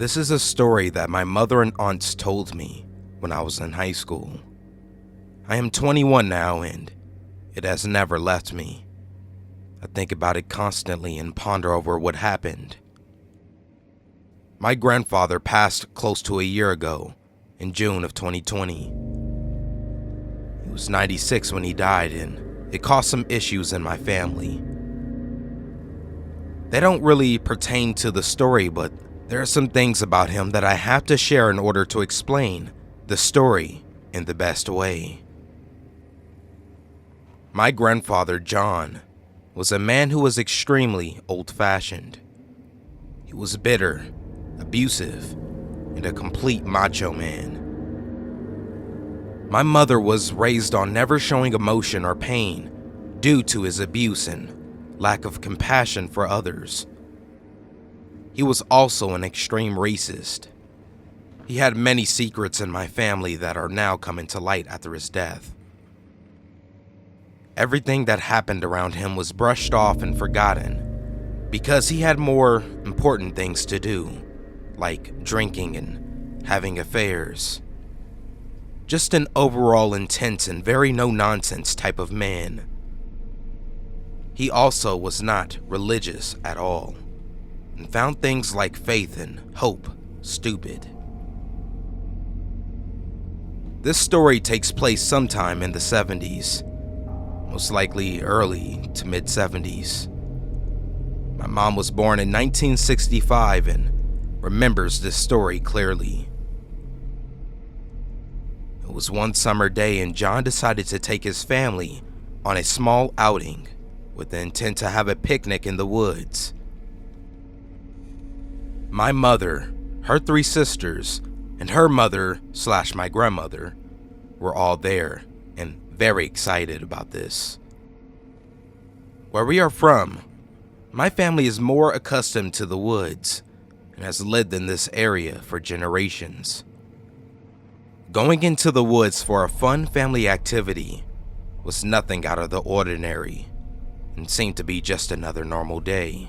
This is a story that my mother and aunts told me when I was in high school. I am 21 now and it has never left me. I think about it constantly and ponder over what happened. My grandfather passed close to a year ago in June of 2020. He was 96 when he died and it caused some issues in my family. They don't really pertain to the story, but there are some things about him that I have to share in order to explain the story in the best way. My grandfather, John, was a man who was extremely old-fashioned. He was bitter, abusive, and a complete macho man. My mother was raised on never showing emotion or pain due to his abuse and lack of compassion for others. He was also an extreme racist. He had many secrets in my family that are now coming to light after his death. Everything that happened around him was brushed off and forgotten because he had more important things to do, like drinking and having affairs. Just an overall intense and very no-nonsense type of man. He also was not religious at all, and found things like faith and hope stupid. This story takes place sometime in the 70s, most likely early to mid-70s. My mom was born in 1965 and remembers this story clearly. It was one summer day and John decided to take his family on a small outing with the intent to have a picnic in the woods. My mother, her 3 sisters, and her mother/my grandmother were all there and very excited about this. Where we are from, my family is more accustomed to the woods and has lived in this area for generations. Going into the woods for a fun family activity was nothing out of the ordinary and seemed to be just another normal day.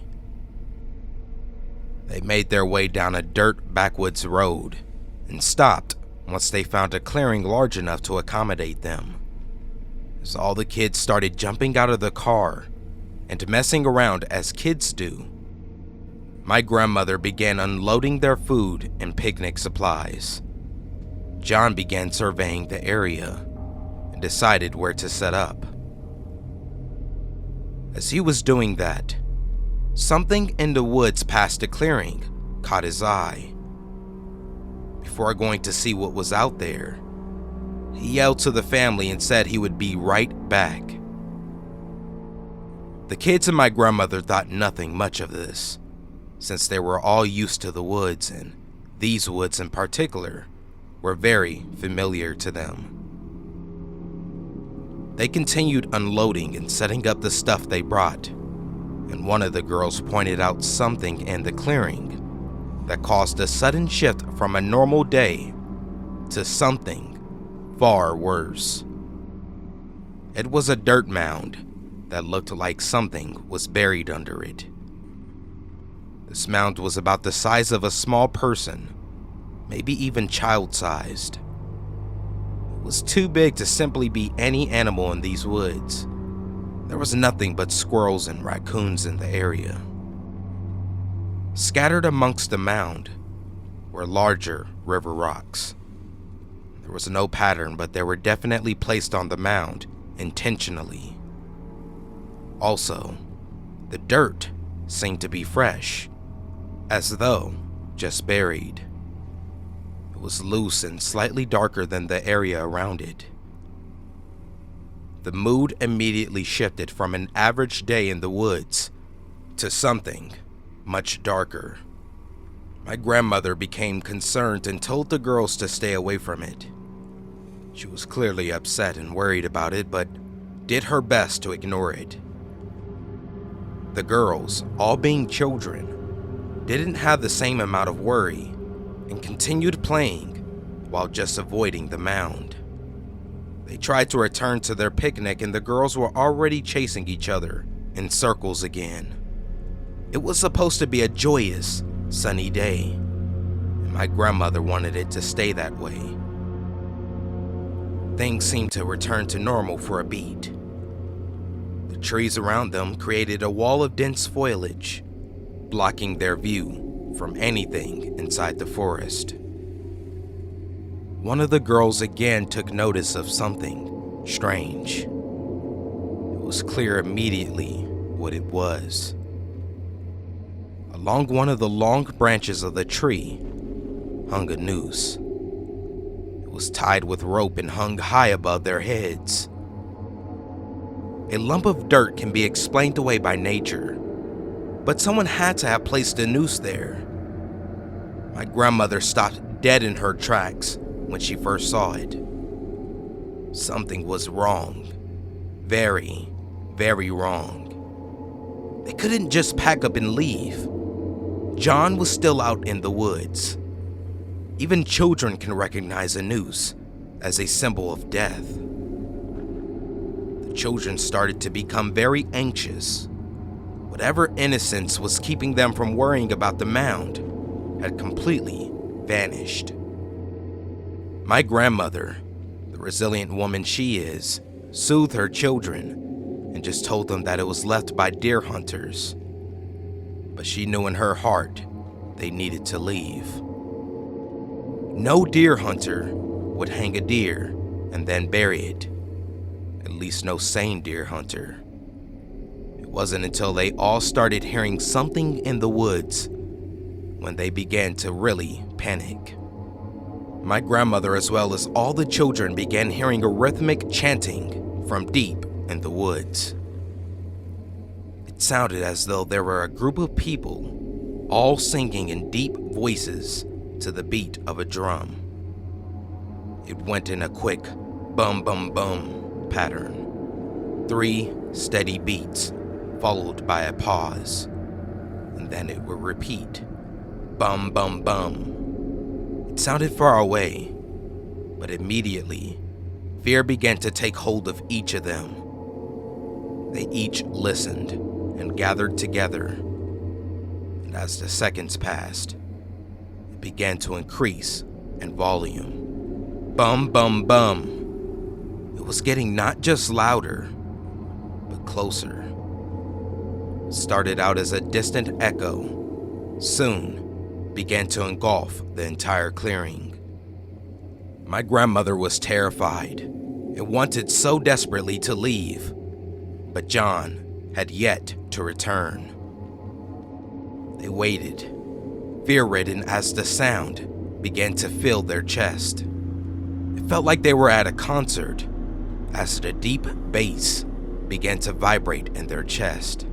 They made their way down a dirt backwoods road and stopped once they found a clearing large enough to accommodate them. As all the kids started jumping out of the car and messing around as kids do, my grandmother began unloading their food and picnic supplies. John began surveying the area and decided where to set up. As he was doing that, something in the woods past the clearing caught his eye. Before going to see what was out there, he yelled to the family and said he would be right back. The kids and my grandmother thought nothing much of this, since they were all used to the woods, and these woods in particular were very familiar to them. They continued unloading and setting up the stuff they brought, and one of the girls pointed out something in the clearing that caused a sudden shift from a normal day to something far worse. It was a dirt mound that looked like something was buried under it. This mound was about the size of a small person, maybe even child-sized. It was too big to simply be any animal in these woods. There was nothing but squirrels and raccoons in the area. Scattered amongst the mound were larger river rocks. There was no pattern, but they were definitely placed on the mound intentionally. Also, the dirt seemed to be fresh, as though just buried. It was loose and slightly darker than the area around it. The mood immediately shifted from an average day in the woods to something much darker. My grandmother became concerned and told the girls to stay away from it. She was clearly upset and worried about it, but did her best to ignore it. The girls, all being children, didn't have the same amount of worry and continued playing while just avoiding the mound. They tried to return to their picnic and the girls were already chasing each other in circles again. It was supposed to be a joyous, sunny day, My grandmother wanted it to stay that way. Things seemed to return to normal for a beat. The trees around them created a wall of dense foliage, blocking their view from anything inside the forest. One of the girls again took notice of something strange. It was clear immediately what it was. Along one of the long branches of the tree hung a noose. It was tied with rope and hung high above their heads. A lump of dirt can be explained away by nature, but someone had to have placed a noose there. My grandmother stopped dead in her tracks when she first saw it. Something was wrong. Very, very wrong. They couldn't just pack up and leave. John was still out in the woods. Even children can recognize a noose as a symbol of death. The children started to become very anxious. Whatever innocence was keeping them from worrying about the mound had completely vanished. My grandmother, the resilient woman she is, soothed her children and just told them that it was left by deer hunters. But she knew in her heart they needed to leave. No deer hunter would hang a deer and then bury it. At least no sane deer hunter. It wasn't until they all started hearing something in the woods when they began to really panic. My grandmother, as well as all the children, began hearing a rhythmic chanting from deep in the woods. It sounded as though there were a group of people all singing in deep voices to the beat of a drum. It went in a quick bum bum bum pattern. 3 steady beats followed by a pause, and then it would repeat bum bum bum. It sounded far away, but immediately fear began to take hold of each of them. They each listened and gathered together, and as the seconds passed, it began to increase in volume. Bum, bum, bum. It was getting not just louder, but closer. It started out as a distant echo, soon began to engulf the entire clearing. My grandmother was terrified and wanted so desperately to leave, but John had yet to return. They waited, fear-ridden, as the sound began to fill their chest. It felt like they were at a concert as the deep bass began to vibrate in their chest.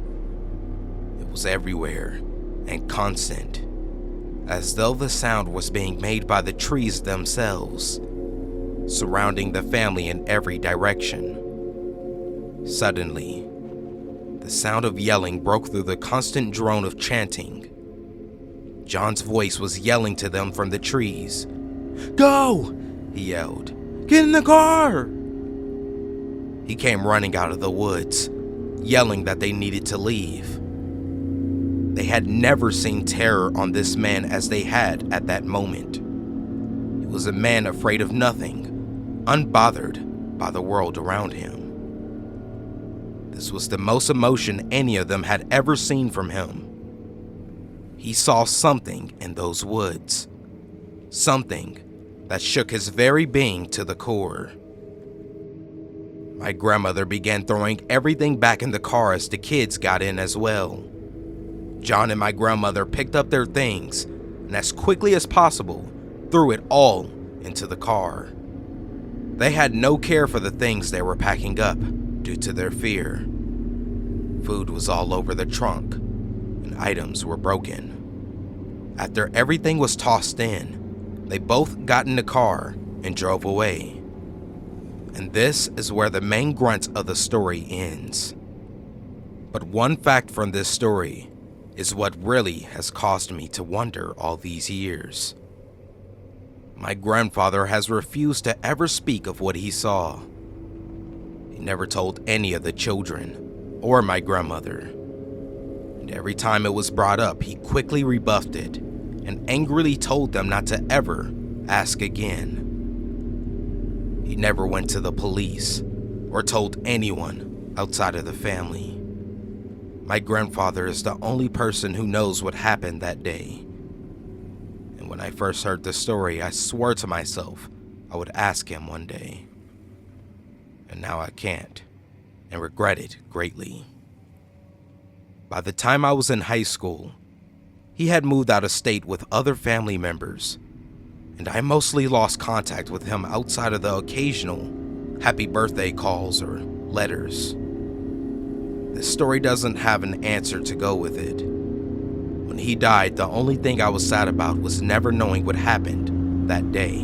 It was everywhere and constant, as though the sound was being made by the trees themselves, surrounding the family in every direction. Suddenly, the sound of yelling broke through the constant drone of chanting. John's voice was yelling to them from the trees. "Go!" he yelled. "Get in the car!" He came running out of the woods, yelling that they needed to leave. They had never seen terror on this man as they had at that moment. He was a man afraid of nothing, unbothered by the world around him. This was the most emotion any of them had ever seen from him. He saw something in those woods, something that shook his very being to the core. My grandmother began throwing everything back in the car as the kids got in as well. John and my grandmother picked up their things and as quickly as possible threw it all into the car. They had no care for the things they were packing up due to their fear. Food was all over the trunk and items were broken. After everything was tossed in, they both got in the car and drove away. And this is where the main grunt of the story ends. But one fact from this story is what really has caused me to wonder all these years. My grandfather has refused to ever speak of what he saw. He never told any of the children or my grandmother. And every time it was brought up, he quickly rebuffed it and angrily told them not to ever ask again. He never went to the police or told anyone outside of the family. My grandfather is the only person who knows what happened that day. And when I first heard the story, I swore to myself I would ask him one day. And now I can't, and regret it greatly. By the time I was in high school, he had moved out of state with other family members, and I mostly lost contact with him outside of the occasional happy birthday calls or letters. This story doesn't have an answer to go with it. When he died, the only thing I was sad about was never knowing what happened that day.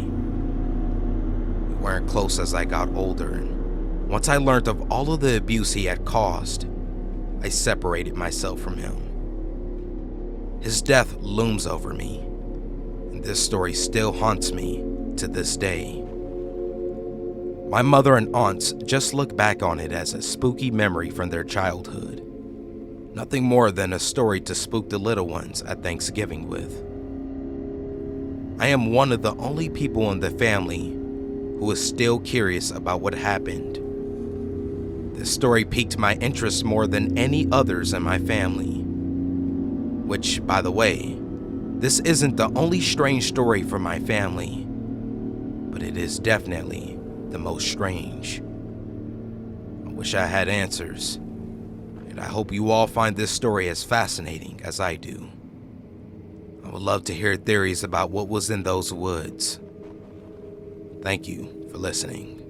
We weren't close as I got older, and once I learned of all of the abuse he had caused, I separated myself from him. His death looms over me, and this story still haunts me to this day. My mother and aunts just look back on it as a spooky memory from their childhood. Nothing more than a story to spook the little ones at Thanksgiving with. I am one of the only people in the family who is still curious about what happened. This story piqued my interest more than any others in my family. Which, by the way, this isn't the only strange story from my family, but it is definitely the most strange. I wish I had answers, and I hope you all find this story as fascinating as I do. I would love to hear theories about what was in those woods. Thank you for listening.